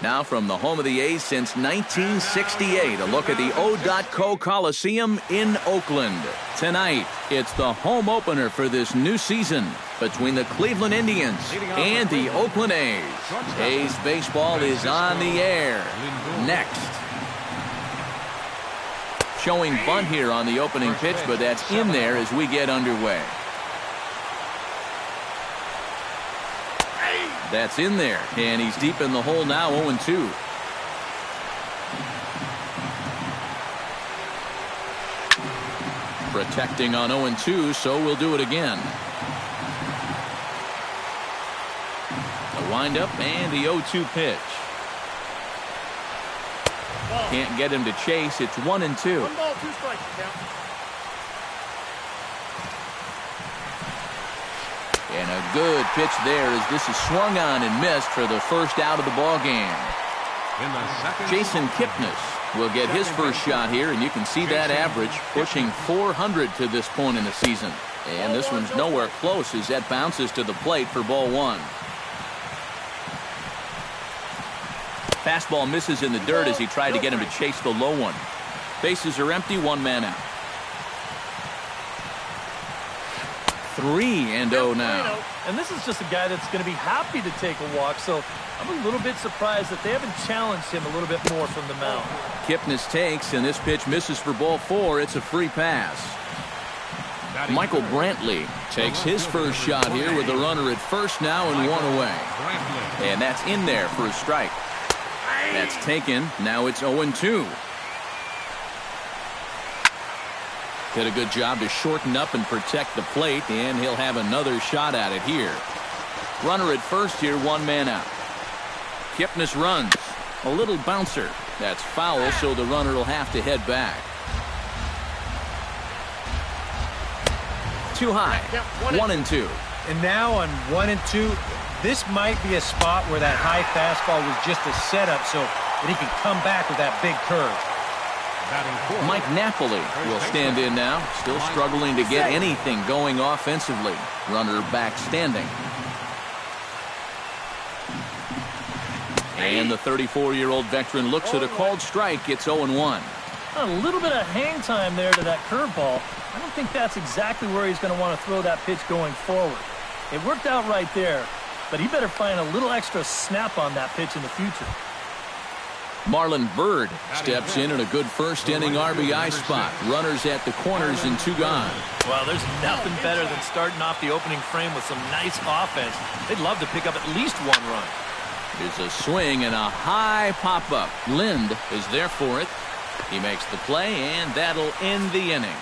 Now from the home of the A's since 1968, a look at the O.Co Coliseum in Oakland. Tonight, it's the home opener for this new season between the Cleveland Indians and the Oakland A's. A's baseball is on the air. Next. Showing bunt here on the opening pitch, but that's in there as we get underway. That's in there, and he's deep in the hole now, 0-2. Protecting on 0-2, so we'll do it again. The windup and the 0-2 pitch. Can't get him to chase. It's 1-2. 1 ball, 2 strikes. And a good pitch there as this is swung on and missed for the first out of the ball game. Jason Kipnis will get his first shot here, and you can see that average pushing 400 to this point in the season. And this one's nowhere close as that bounces to the plate for ball 1. Fastball misses in the dirt as he tried to get him to chase the low one. Bases are empty, 1 man out. 3-0 now. And this is just a guy that's going to be happy to take a walk, so I'm a little bit surprised that they haven't challenged him a little bit more from the mound. Kipnis takes, and this pitch misses for ball 4. It's a free pass. Michael Brantley takes his first shot here with a runner at first now and 1 away. And that's in there for a strike. That's taken. Now it's 0-2. Did a good job to shorten up and protect the plate, and he'll have another shot at it here. Runner at first here, 1 man out. Kipnis runs. A little bouncer. That's foul, so the runner will have to head back. Too high. 1-2. And now on 1-2, this might be a spot where that high fastball was just a setup so that he can come back with that big curve. Mike Napoli will stand in now, still struggling to get anything going offensively. Runner back standing. And the 34-year-old veteran looks at a called strike. It's 0-1. A little bit of hang time there to that curveball. I don't think that's exactly where he's going to want to throw that pitch going forward. It worked out right there, but he better find a little extra snap on that pitch in the future. Marlon Byrd steps in a good first-inning RBI spot. Runners at the corners and 2 gone. Well, there's nothing better than starting off the opening frame with some nice offense. They'd love to pick up at least 1 run. There's a swing and a high pop-up. Lind is there for it. He makes the play, and that'll end the inning.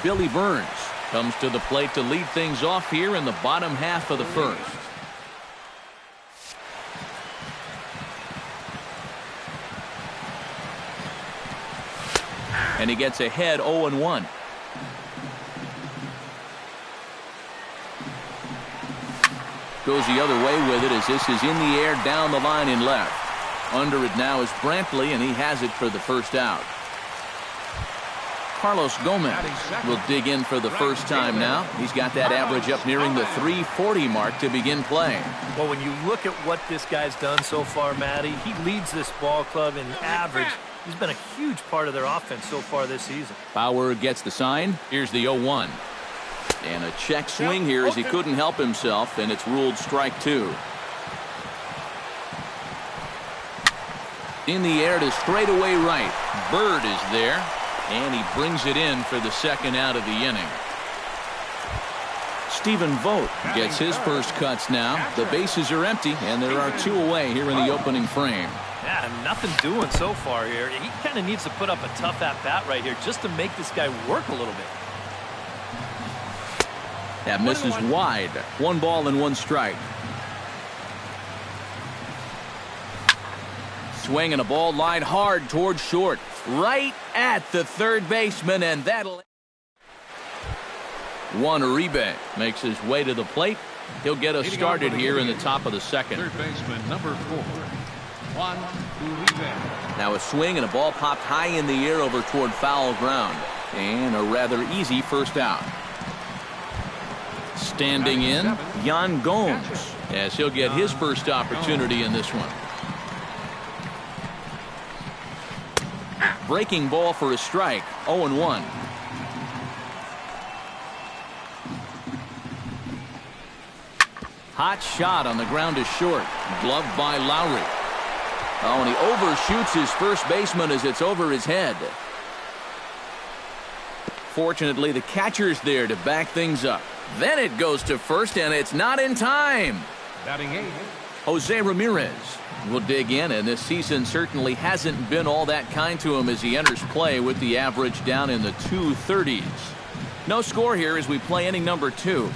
Billy Burns comes to the plate to lead things off here in the bottom half of the first. And he gets ahead 0-1. Goes the other way with it as this is in the air down the line and left. Under it now is Brantley, and he has it for the first out. Carlos Gomez will dig in for the first time now. He's got that average up nearing the 340 mark to begin play. Well, when you look at what this guy's done so far, Matty, he leads this ball club in average. He's been a huge part of their offense so far this season. Bauer gets the sign. Here's the 0-1. And a check swing here as he couldn't help himself, and it's ruled strike 2. In the air to straightaway right. Bird is there, and he brings it in for the second out of the inning. Stephen Vogt gets his first cuts now. The bases are empty, and there are 2 away here in the opening frame. Yeah, nothing doing so far here. He kind of needs to put up a tough at-bat right here just to make this guy work a little bit. That misses wide. 1 ball and 1 strike. Swing and a ball line hard towards short. Right at the third baseman, and that'll... Juan Uribe makes his way to the plate. He'll get us started here in the top of the second. Third baseman, number 4. Juan Uribe. Now a swing and a ball popped high in the air over toward foul ground. And a rather easy first out. Standing in, Jan Gomes, as he'll get his first opportunity in this one. Breaking ball for a strike, 0-1. Hot shot on the ground is short. Gloved by Lowry. Oh, and he overshoots his first baseman as it's over his head. Fortunately, the catcher's there to back things up. Then it goes to first, and it's not in time. Batting 8. Jose Ramirez will dig in, and this season certainly hasn't been all that kind to him as he enters play with the average down in the 230s. No score here as we play inning number 2.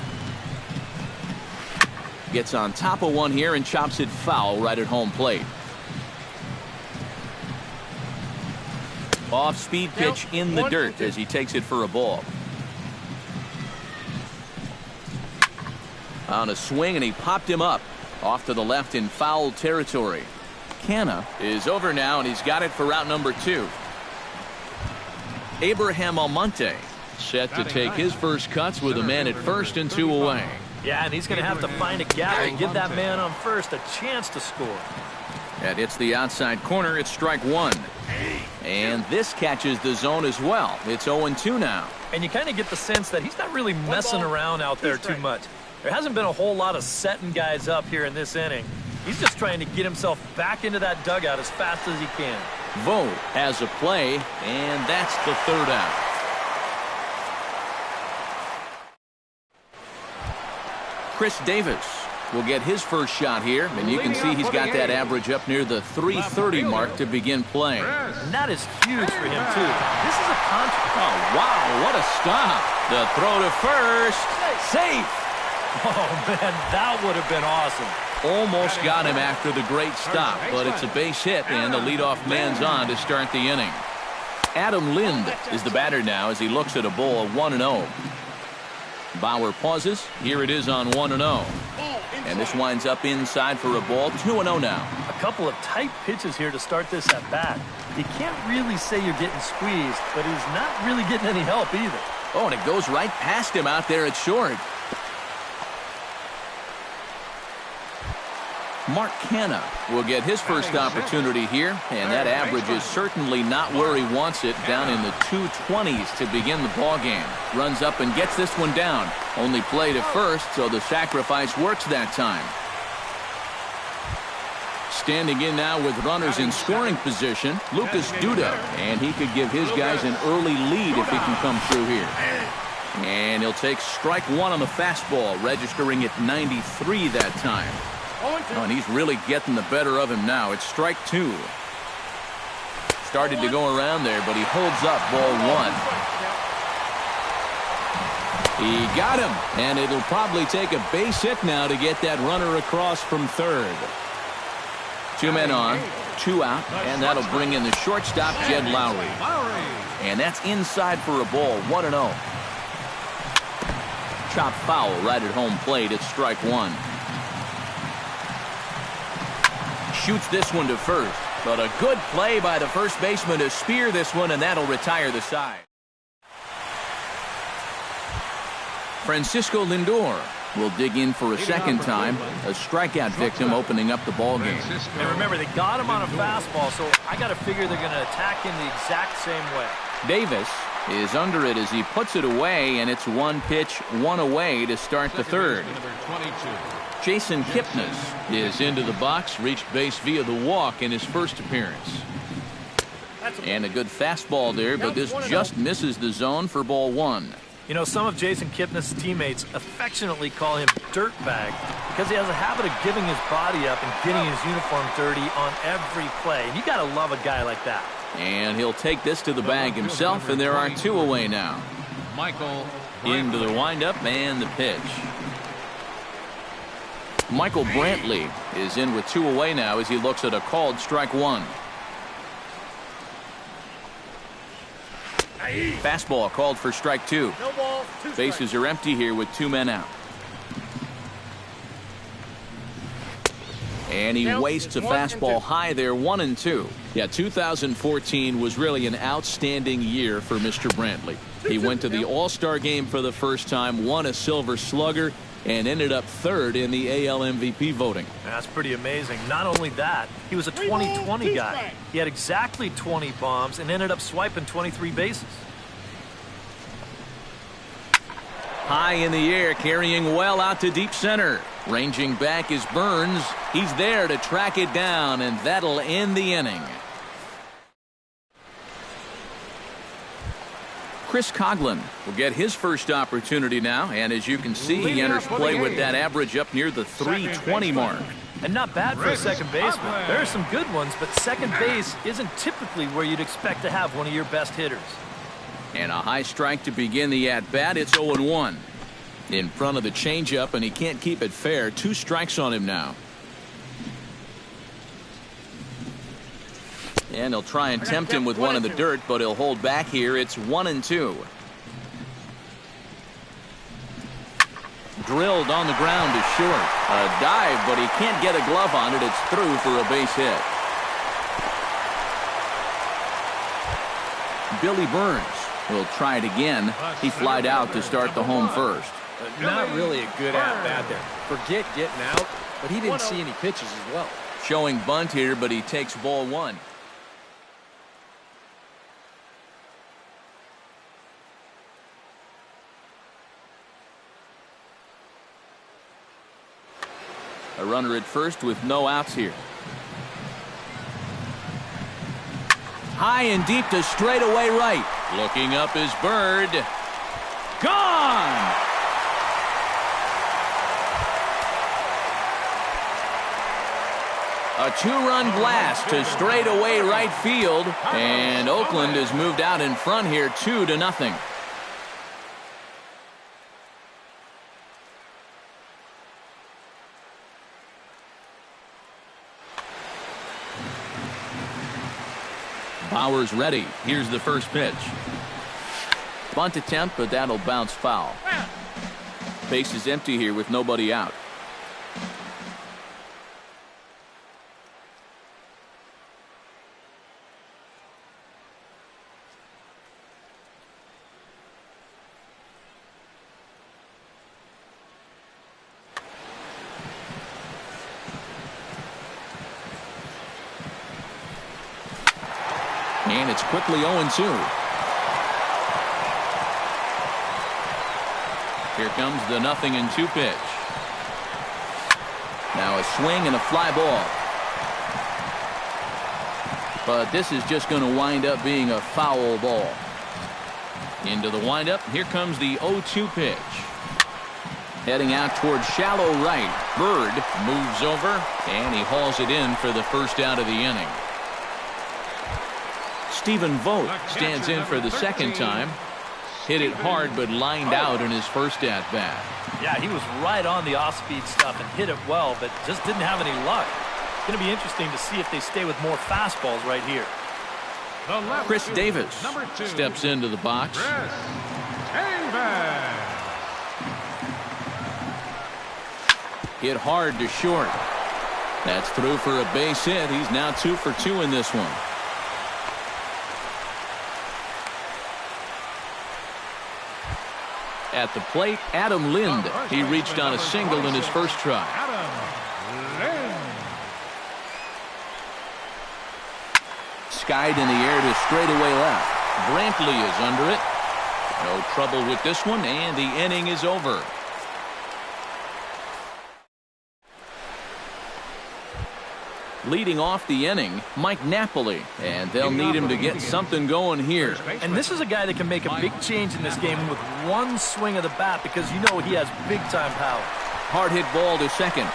Gets on top of one here and chops it foul right at home plate. Off-speed pitch in the dirt as he takes it for a ball. On a swing, and he popped him up. Off to the left in foul territory. Canna is over now, and he's got it for route number 2. Abraham Almonte set to take his first cuts with a man at first and 2 away. Yeah, and he's going to have to find a gap and give that man on first a chance to score. That hits the outside corner. It's strike 1. And this catches the zone as well. It's 0-2 now. And you kind of get the sense that he's not really messing around out there too much. There hasn't been a whole lot of setting guys up here in this inning. He's just trying to get himself back into that dugout as fast as he can. Vo has a play, and that's the third out. Chris Davis will get his first shot here, and you can see he's got that average up near the 330 mark to begin playing. And that is huge for him, too. This is a contract. Oh, wow, what a stop. The throw to first. Safe. Oh, man, that would have been awesome. Almost got him after the great stop, but it's a base hit, and the leadoff man's on to start the inning. Adam Lind is the batter now as he looks at a ball 1-0. Bauer pauses. Here it is on 1-0. And this winds up inside for a ball. 2-0 now. A couple of tight pitches here to start this at bat. You can't really say you're getting squeezed, but he's not really getting any help either. Oh, and it goes right past him out there at short. Mark Canna will get his first opportunity here, and that average is certainly not where he wants it, down in the 220s to begin the ballgame. Runs up and gets this one down. Only play to first, so the sacrifice works that time. Standing in now with runners in scoring position, Lucas Duda, and he could give his guys an early lead if he can come through here. And he'll take strike 1 on the fastball, registering at 93 that time. Oh, and he's really getting the better of him now. It's strike 2. Started to go around there, but he holds up ball 1. He got him, and it'll probably take a base hit now to get that runner across from third. 2 men on, 2 out, and that'll bring in the shortstop, Jed Lowry. And that's inside for a ball, 1-0. Chop foul right at home plate. It's strike 1. Shoots this one to first, but a good play by the first baseman to spear this one, and that'll retire the side. Francisco Lindor will dig in for a second time, a strikeout victim opening up the ballgame. And remember, they got him on a fastball, so I got to figure they're going to attack him the exact same way. Davis is under it as he puts it away, and it's 1 pitch, 1 away to start the third. Jason Kipnis is into the box, reached base via the walk in his first appearance. And a good fastball there, but this just misses the zone for ball 1. You know, some of Jason Kipnis' teammates affectionately call him Dirtbag because he has a habit of giving his body up and getting his uniform dirty on every play. And you got to love a guy like that. And he'll take this to the bag himself, and there are 2 away now. Michael into the windup and the pitch. Michael Brantley is in with 2 away now as he looks at a called strike 1. Fastball called for strike 2. Bases are empty here with 2 men out. And he wastes a fastball high there, 1-2. Yeah, 2014 was really an outstanding year for Mr. Brantley. He went to the All-Star game for the first time, won a Silver Slugger, and ended up third in the AL MVP voting. That's pretty amazing. Not only that, he was a 20-20 guy. He had exactly 20 bombs and ended up swiping 23 bases. High in the air, carrying well out to deep center. Ranging back is Burns. He's there to track it down, and that'll end the inning. Chris Coughlin will get his first opportunity now, and as you can see, he enters play with that average up near the 320 mark. And not bad for a second baseman. There are some good ones, but second base isn't typically where you'd expect to have one of your best hitters. And a high strike to begin the at-bat. It's 0-1. In front of the changeup, and he can't keep it fair. 2 strikes on him now. And he'll try and tempt him with one in the dirt, but he'll hold back here. It's 1-2. Drilled on the ground to short. A dive, but he can't get a glove on it. It's through for a base hit. Billy Burns will try it again. He flied out to start the home first. Not really a good at-bat there. Forget getting out, but he didn't see any pitches as well. Showing bunt here, but he takes ball 1. A runner at first with no outs here. High and deep to straightaway right. Looking up is Bird. Gone! A 2-run blast to straightaway right field, and Oakland has moved out in front here 2-0. Bauer's ready. Here's the first pitch. Bunt attempt, but that'll bounce foul. Base is empty here with nobody out. And it's quickly 0-2. Here comes the 0-2 pitch. Now a swing and a fly ball. But this is just going to wind up being a foul ball. Into the windup. Here comes the 0-2 pitch. Heading out towards shallow right. Bird moves over, and he hauls it in for the first out of the inning. Stephen Vogt stands in for the second time. Hit it hard, but lined out in his first at-bat. Yeah, he was right on the off-speed stuff and hit it well, but just didn't have any luck. It's going to be interesting to see if they stay with more fastballs right here. Chris Davis steps into the box. Hit hard to short. That's through for a base hit. He's now 2 for 2 in this one. At the plate, Adam Lind. He reached on a single in his first try. Skied in the air to straightaway left. Brantley is under it. No trouble with this one, and the inning is over. Leading off the inning, Mike Napoli, and they'll need him to get something going here. And this is a guy that can make a big change in this game with one swing of the bat, because you know he has big-time power. Hard hit ball to second.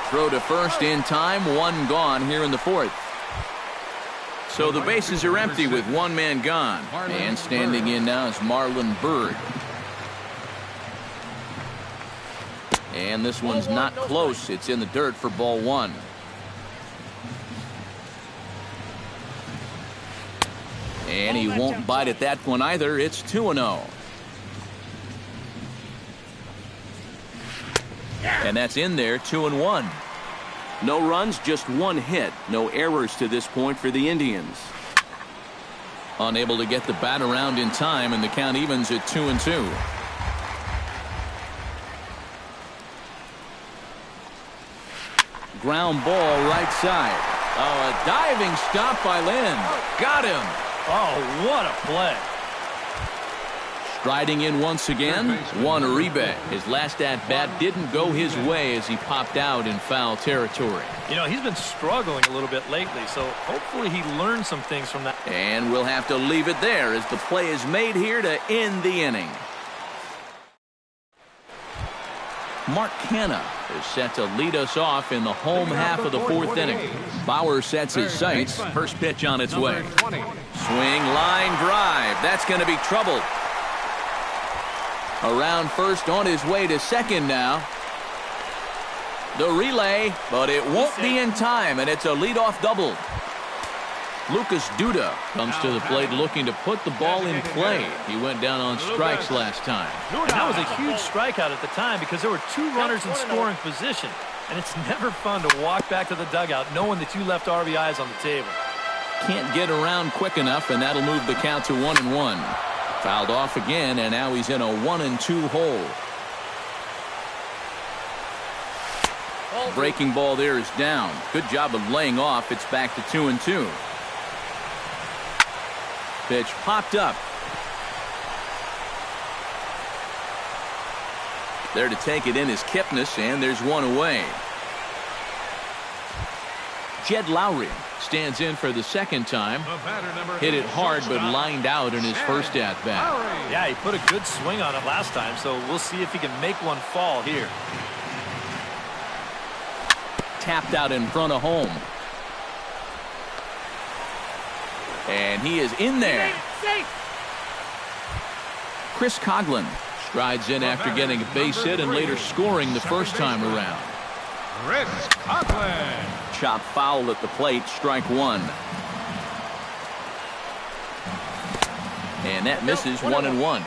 Throw to first in time, 1 gone here in the 4th. So the bases are empty with 1 man gone. And standing in now is Marlon Byrd. And this one's not close. It's in the dirt for ball 1. And he won't bite at that one either. It's 2-0. And that's in there, 2-1. No runs, just 1 hit. No errors to this point for the Indians. Unable to get the bat around in time, and the count evens at 2-2. Ground ball right side. Oh, a diving stop by Lynn. Got him. Oh, what a play. Striding in once again, Juan Uribe. His last at-bat didn't go his way as he popped out in foul territory. You know, he's been struggling a little bit lately, so hopefully he learned some things from that. And we'll have to leave it there as the play is made here to end the inning. Mark Canha is set to lead us off in the home half of the fourth inning. Bauer sets his sights. First pitch on its way. Swing, line drive. That's going to be trouble. Around first, on his way to second now. The relay, but it won't be in time, and it's a leadoff double. Lucas Duda comes to the plate looking to put the ball in play. He went down on strikes last time. And that was a huge strikeout at the time because there were two runners in scoring position. And it's never fun to walk back to the dugout knowing that you left RBIs on the table. Can't get around quick enough, and that'll move the count to 1-1. Fouled off again, and now he's in a 1-2 hole. Breaking ball there is down. Good job of laying off. It's back to 2-2. Pitch popped up. There to take it in is Kipnis, and there's one away. Jed Lowry stands in for the second time. Hit it hard, but lined out in his first at-bat. Yeah, he put a good swing on it last time, so we'll see if he can make one fall here. Tapped out in front of home. And he is in there. Chris Coghlan strides in after getting a base hit and later scoring the first time around. Chris Coghlan. Chop foul at the plate, strike one. And that misses 1-1.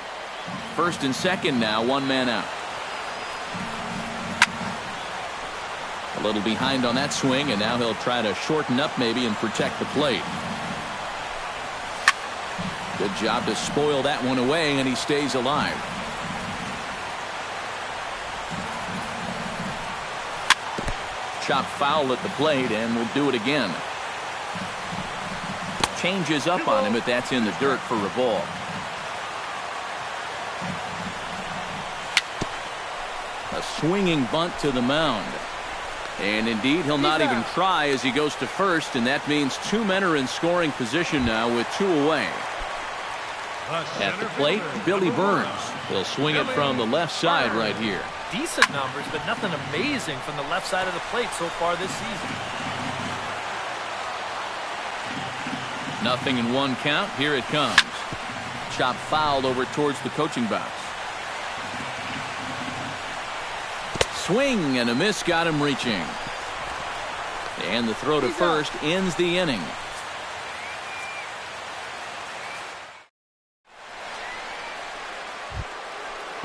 First and second now, one man out. A little behind on that swing, and now he'll try to shorten up maybe and protect the plate. Good job to spoil that one away, and he stays alive. Chop foul at the plate, and we'll do it again. Changes up on him, but that's in the dirt for a ball. A swinging bunt to the mound. And indeed, he'll not even try as he goes to first, and that means two men are in scoring position now with two away. At the plate, Billy Burns. He'll swing it from the left side right here. Decent numbers, but nothing amazing from the left side of the plate so far this season. Nothing in one count. Here it comes. Chop fouled over towards the coaching box. Swing and a miss got him reaching. And the throw to first ends the inning.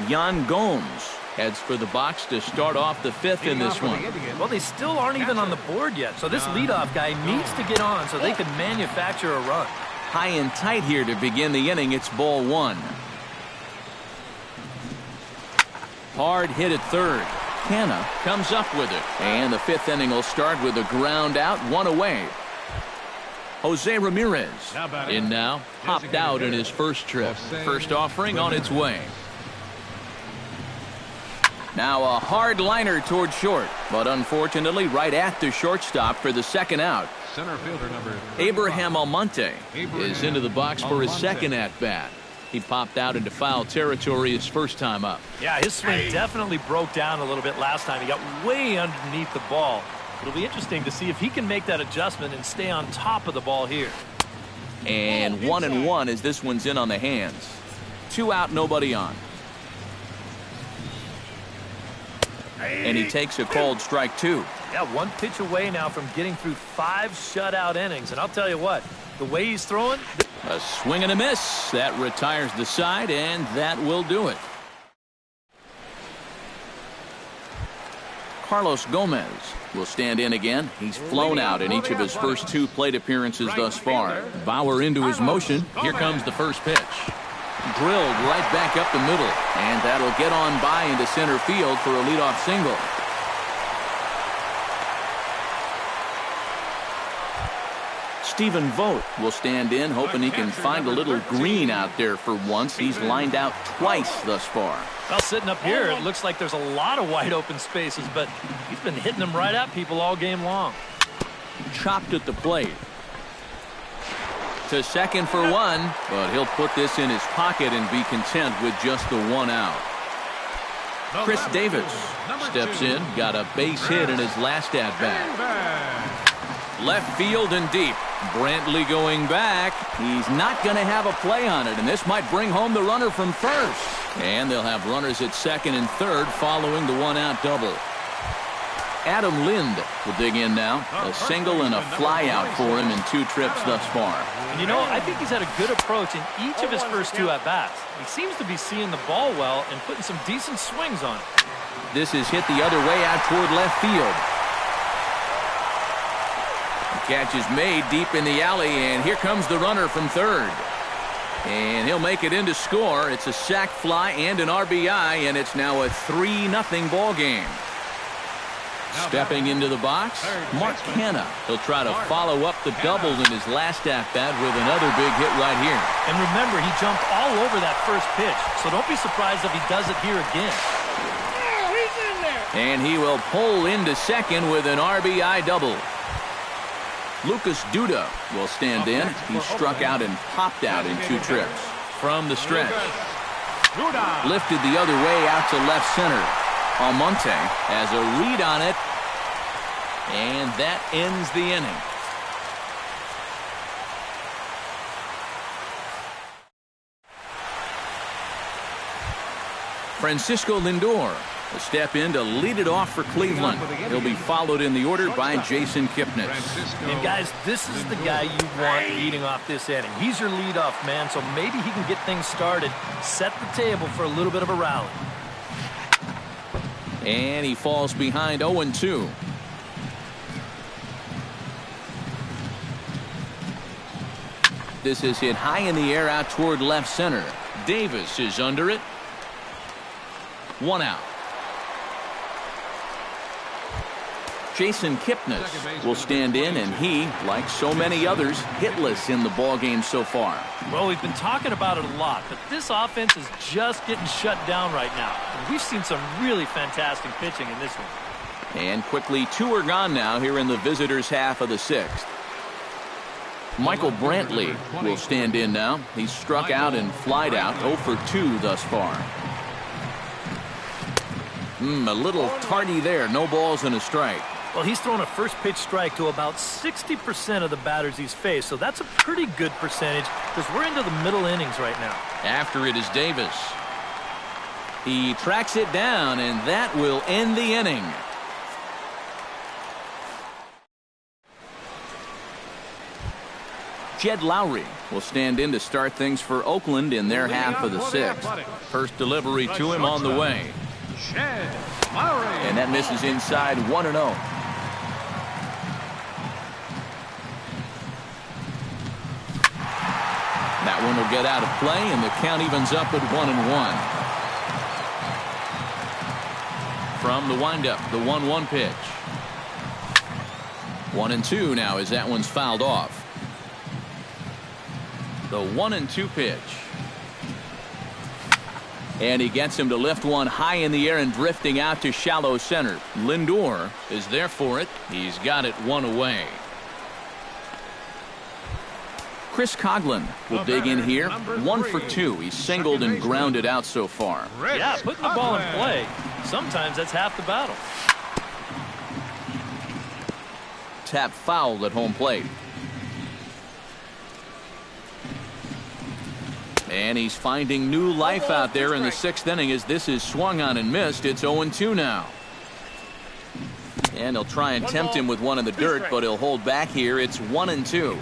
Yan Gomes heads for the box to start off the fifth in this one. Well, they still aren't even on the board yet, so this leadoff guy needs to get on so they can manufacture a run. High and tight here to begin the inning. It's ball one. Hard hit at third. Canha comes up with it. And the fifth inning will start with a ground out, one away. Jose Ramirez in now. Popped out in his first trip. First offering on its way. Now a hard liner toward short, but unfortunately right at the shortstop for the second out. Center fielder number Abraham Almonte is into the box for his second at-bat. He popped out into foul territory his first time up. Yeah, his swing definitely broke down a little bit last time. He got way underneath the ball. It'll be interesting to see if he can make that adjustment and stay on top of the ball here. And 1-1 as this one's in on the hands. 2 out, nobody on. And he takes a called strike 2. Yeah, one pitch away now from getting through 5 shutout innings. And I'll tell you what, the way he's throwing. A swing and a miss. That retires the side, and that will do it. Carlos Gomez will stand in again. He's flown out in each of his first 2 plate appearances thus far. Bauer into his motion. Here comes the first pitch. Drilled right back up the middle, and that'll get on by into center field for a leadoff single. Stephen Vogt will stand in, hoping he can find a little green out there for once. He's lined out twice thus far. Well, sitting up here, it looks like there's a lot of wide open spaces, but he's been hitting them right at people all game long. Chopped at the plate. To second for 1, but he'll put this in his pocket and be content with just the 1 out. Chris Davis steps in, got a base hit in his last at-bat. Left field and deep. Brantley going back. He's not going to have a play on it, and this might bring home the runner from first. And they'll have runners at second and third following the 1-out double. Adam Lind will dig in now. A single and a fly out for him in 2 trips thus far. And you know, I think he's had a good approach in each of his first 2 at-bats. He seems to be seeing the ball well and putting some decent swings on it. This is hit the other way out toward left field. The catch is made deep in the alley, and here comes the runner from third. And he'll make it in to score. It's a sac fly and an RBI, and it's now a 3-0 ball game. Stepping into the box, Mark Canha. He'll try to follow up the double in his last at-bat with another big hit right here. And remember, he jumped all over that first pitch, so don't be surprised if he does it here again. He's in there. And he will pull into second with an RBI double. Lucas Duda will stand in. He struck out and popped out in 2 trips. From the stretch. Lifted the other way out to left center. Almonte has a read on it, and that ends the inning. Francisco Lindor will step in to lead it off for Cleveland. He'll be followed in the order by Jason Kipnis. And guys, this is the guy you want leading off this inning. He's your leadoff man, so maybe he can get things started, set the table for a little bit of a rally. And he falls behind 0-2. This is hit high in the air out toward left center. Davis is under it. 1 out. Jason Kipnis will stand in, and he, like so many others, hitless in the ballgame so far. Well, we've been talking about it a lot, but this offense is just getting shut down right now. And we've seen some really fantastic pitching in this one. And quickly, 2 are gone now here in the visitors' half of the 6th. Michael Brantley will stand in now. He's struck out and flied out, 0 for 2 thus far. A little tardy there. No balls and a strike. Well, he's thrown a first pitch strike to about 60% of the batters he's faced, so that's a pretty good percentage because we're into the middle innings right now. After it is Davis. He tracks it down, and that will end the inning. Jed Lowry will stand in to start things for Oakland in their half of the 6th. First delivery to him on the way. And that misses inside 1-0. That one will get out of play, and the count evens up at 1-1. From the windup, the 1-1 pitch. 1-2 now as that one's fouled off. The 1-2 pitch. And he gets him to lift one high in the air and drifting out to shallow center. Lindor is there for it. He's got it 1 away. Chris Coghlan will dig in here. 1 for 2. He's singled and grounded out so far. Yeah, putting the ball in play. Sometimes that's half the battle. Tap fouled at home plate. And he's finding new life out there in the 6th inning as this is swung on and missed. It's 0-2 now. And he'll try and tempt him with one in the dirt, but he'll hold back here. It's 1-2.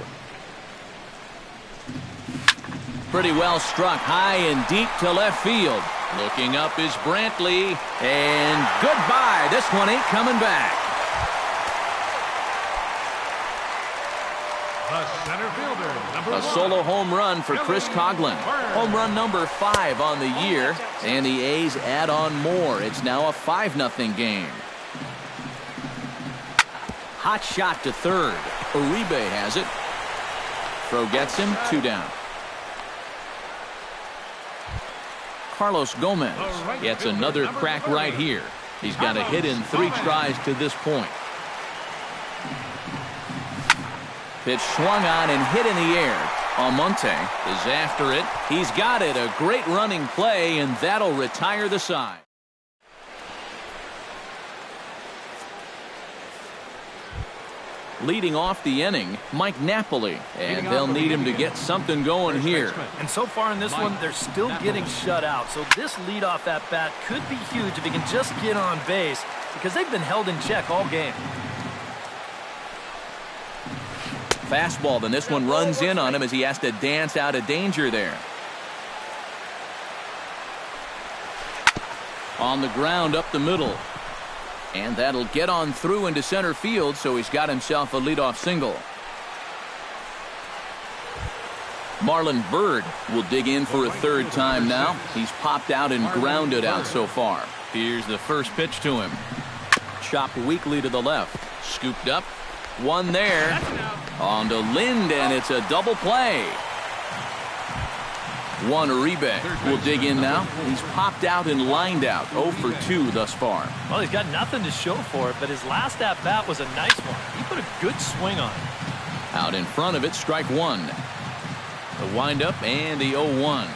Pretty well struck high and deep to left field. Looking up is Brantley, and goodbye. This one ain't coming back. The center fielder, number A solo home run for Chris Coughlin. Home run number 5 on the year, and the A's add on more. It's now a 5-0 game. Hot shot to third. Uribe has it. Throw gets him, 2 down. Carlos Gomez gets another crack right here. He's got a hit in 3 tries to this point. Pitch swung on and hit in the air. Almonte is after it. He's got it. A great running play, and that'll retire the side. Leading off the inning, Mike Napoli, and they'll need him to get something going here. And so far in this one, they're still getting shut out. So this leadoff at bat could be huge if he can just get on base, because they've been held in check all game. Fastball, then this one runs in on him as he has to dance out of danger there. On the ground up the middle. And that'll get on through into center field, so he's got himself a leadoff single. Marlon Byrd will dig in for a 3rd time now. He's popped out and grounded out so far. Here's the first pitch to him. Chopped weakly to the left. Scooped up. One there. On to Lind, and it's a double play. Juan Uribe will dig in now. He's popped out and lined out. 0 for 2 thus far. Well, he's got nothing to show for it, but his last at-bat was a nice one. He put a good swing on it. Out in front of it, strike 1. The windup and the 0-1.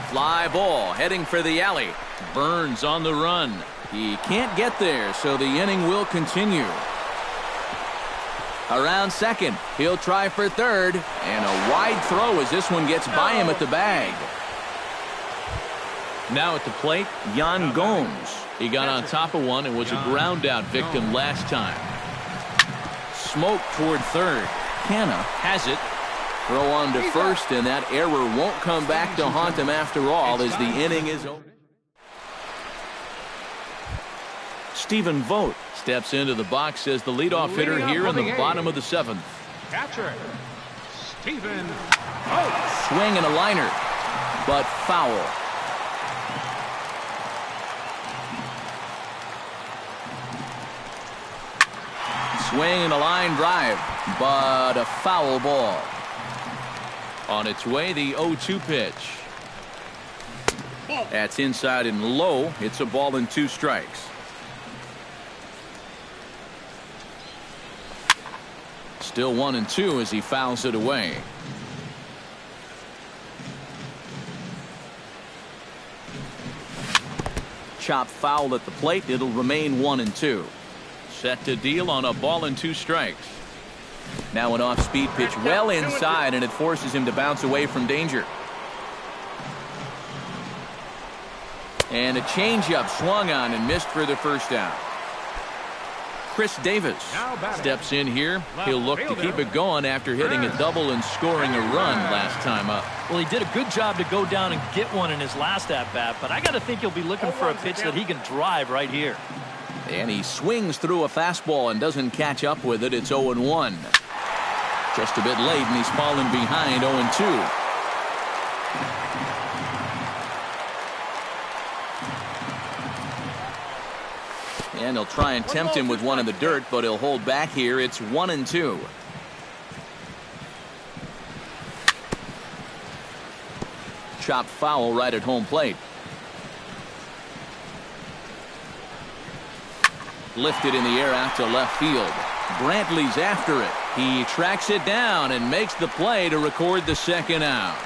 Fly ball heading for the alley. Burns on the run. He can't get there, so the inning will continue. Around second, he'll try for third, and a wide throw as this one gets by him at the bag. Now at the plate, Yan Gomes. He got on top of one and was a ground out victim last time. Smoke toward third. Canna has it. Throw on to first, and that error won't come back to haunt him after all as the inning is over. Stephen Vogt steps into the box as the leadoff hitter here in the bottom of the 7th. catcher, Stephen. Swing and a liner, but foul. Swing and a line drive, but a foul ball. On its way, the 0-2 pitch. That's inside and low. It's a ball and 2 strikes. Still 1-2 as he fouls it away. Chop foul at the plate. It'll remain 1-2. Set to deal on a ball and 2 strikes. Now an off-speed pitch well inside, and it forces him to bounce away from danger. And a changeup swung on and missed for the first down. Chris Davis steps in here. He'll look to keep it going after hitting a double and scoring a run last time up. Well, he did a good job to go down and get one in his last at-bat, but I got to think he'll be looking for a pitch that he can drive right here. And he swings through a fastball and doesn't catch up with it. It's 0-1. Just a bit late, and he's fallen behind 0-2. And he'll try and tempt him with one in the dirt, but he'll hold back here. It's 1-2. Chop foul right at home plate. Lifted in the air out to left field. Brantley's after it. He tracks it down and makes the play to record the second out.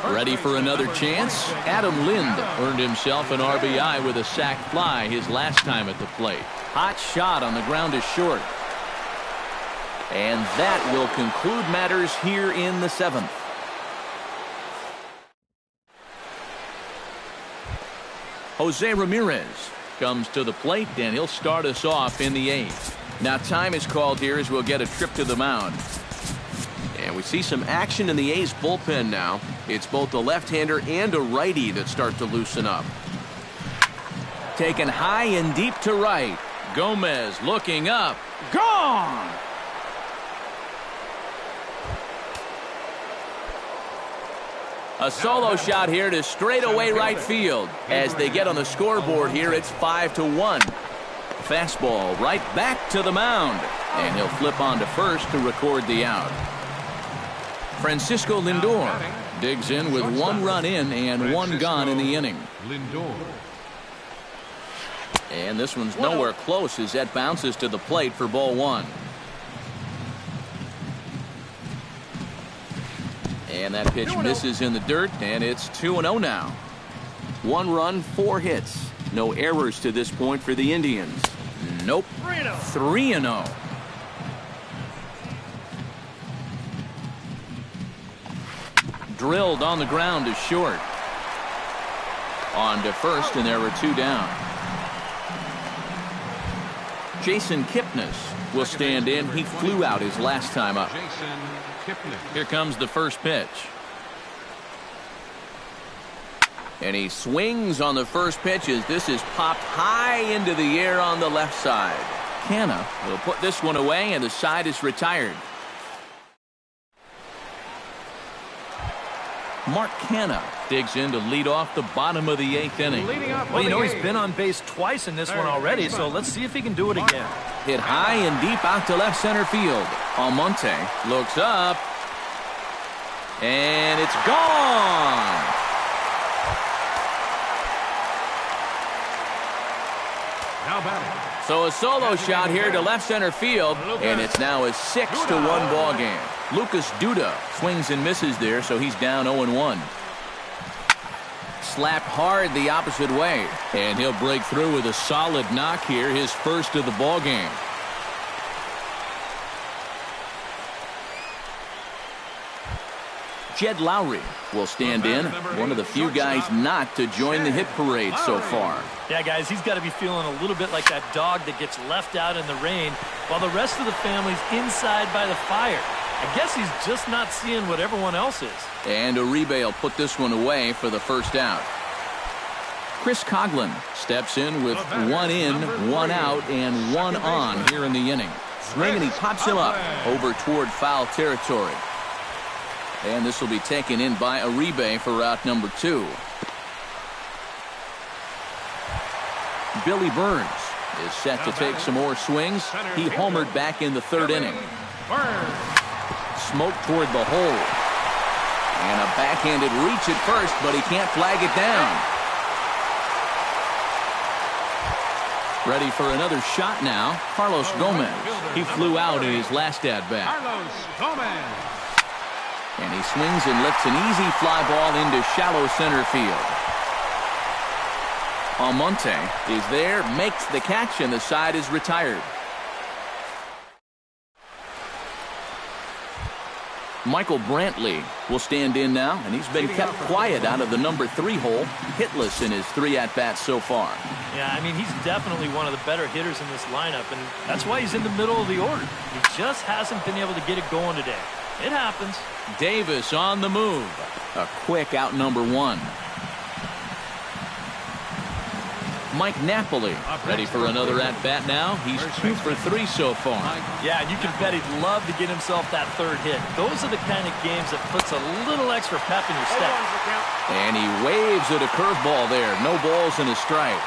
Ready for another chance? Adam Lind earned himself an RBI with a sac fly his last time at the plate. Hot shot on the ground is short. And that will conclude matters here in the 7th. Jose Ramirez comes to the plate, and he'll start us off in the 8th. Now time is called here as we'll get a trip to the mound. And we see some action in the A's bullpen now. It's both a left-hander and a righty that start to loosen up. Taken high and deep to right. Gomez looking up. Gone! A solo shot here to straightaway right field. As they get on the scoreboard here, it's 5-1. Fastball right back to the mound. And he'll flip on to first to record the out. Francisco Lindor digs in with 1 run in and 1 gone in the inning. And this one's nowhere close as that bounces to the plate for ball 1. And that pitch misses in the dirt, and it's 2-0 now. 1 run, 4 hits. No errors to this point for the Indians. Nope. 3-0. Drilled on the ground to short. On to first, and there are 2 down. Jason Kipnis will stand in. He flew out his last time up. Here comes the first pitch. And he swings on the first pitch as this is popped high into the air on the left side. Canna will put this one away, and the side is retired. Mark Canna digs in to lead off the bottom of the 8th inning. Well, you know, he's been on base twice in this one already, so let's see if he can do it again. Hit high and deep out to left center field. Almonte looks up. And it's gone. So a solo shot here to left center field, and it's now a 6-1 ball game. Lucas Duda swings and misses there, so he's down 0-1. Slapped hard the opposite way, and he'll break through with a solid knock here, his first of the ball game. Jed Lowry will stand in, one of the few guys not to join the hit parade so far. Yeah, guys, he's got to be feeling a little bit like that dog that gets left out in the rain while the rest of the family's inside by the fire. I guess he's just not seeing what everyone else is. And Uribe will put this one away for the first out. Chris Coughlin steps in with 1 in, 1 out, and 1 on here in the inning. Swing, and he pops him up over toward foul territory. And this will be taken in by Uribe for out number 2. Billy Burns is set to take some more swings. He homered back in the 3rd inning. Smoke toward the hole. And a backhanded reach at first, but he can't flag it down. Ready for another shot now, Carlos Gomez. He flew out in his last at-bat. And he swings and lifts an easy fly ball into shallow center field. Almonte is there, makes the catch, and the side is retired. Michael Brantley will stand in now, and he's been kept quiet out of the number 3 hole, hitless in his 3 at-bats so far. Yeah, I mean, he's definitely one of the better hitters in this lineup, and that's why he's in the middle of the order. He just hasn't been able to get it going today. It happens. Davis on the move. A quick out number 1. Mike Napoli ready for another at-bat now. He's 2 for 3 so far. Yeah, you can bet he'd love to get himself that 3rd hit. Those are the kind of games that puts a little extra pep in your step. And he waves at a curveball there. No balls and a strike.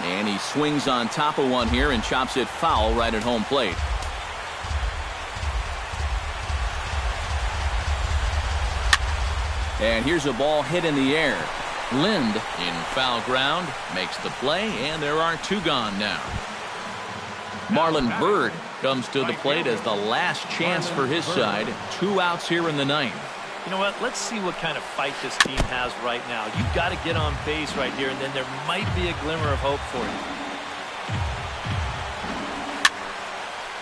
And he swings on top of one here and chops it foul right at home plate. And here's a ball hit in the air. Lind in foul ground makes the play, and there are 2 gone now. Marlon Byrd comes to the plate as the last chance for his side. 2 outs here in the 9th. You know what? Let's see what kind of fight this team has right now. You've got to get on base right here, and then there might be a glimmer of hope for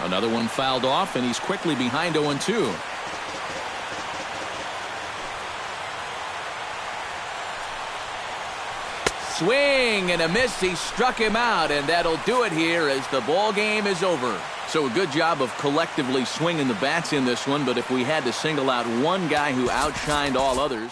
you. Another one fouled off, and he's quickly behind 0-2. Swing and a miss. He struck him out, and that'll do it here as the ball game is over. So a good job of collectively swinging the bats in this one, but if we had to single out one guy who outshined all others,